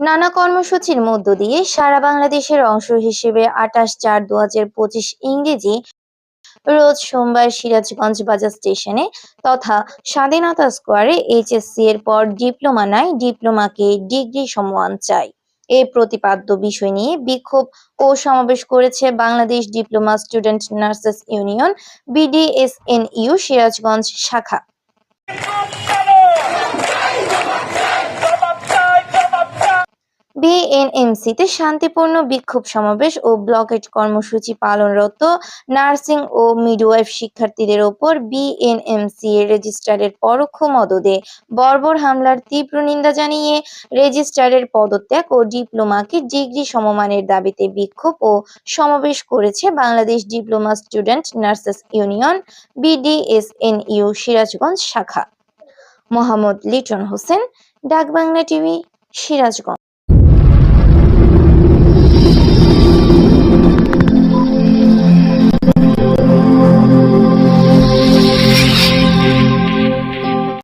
নানা কর্মসূচির মধ্য দিয়ে সারা বাংলাদেশের অংশ হিসেবে 28/4/2025 ইংরেজি রোজ সোমবার সিরাজগঞ্জ বাজার স্টেশনে তথা স্বাধীনতা স্কোয়ারে এইচএসসি এর পর ডিপ্লোমা নাই, ডিপ্লোমাকে ডিগ্রি সম্মান চাই এই প্রতিপাদ্য বিষয় নিয়ে বিক্ষোভ ও সমাবেশ করেছে Bangladesh diploma student nurses union BDSNU Sirajganj শাখা। বিএনএমসিতে শান্তিপূর্ণ বিক্ষোভ সমাবেশ ও ব্লকেট কর্মসূচি পালনরত নার্সিং ও মিডওয়াইফ শিক্ষার্থীদের ওপর বিএনএমসি এর রেজিস্ট্রারের পরোক্ষ মদদে বর্বর হামলার তীব্র নিন্দা জানিয়ে রেজিস্ট্রারের পদত্যাগ ও ডিপ্লোমাকে ডিগ্রি সমমানের দাবিতে বিক্ষোভ ও সমাবেশ করেছে Bangladesh diploma student nurses union BDSNU Sirajganj শাখা। মোহাম্মদ লিটন হোসেন, ডাকবাংলা টিভি, সিরাজগঞ্জ।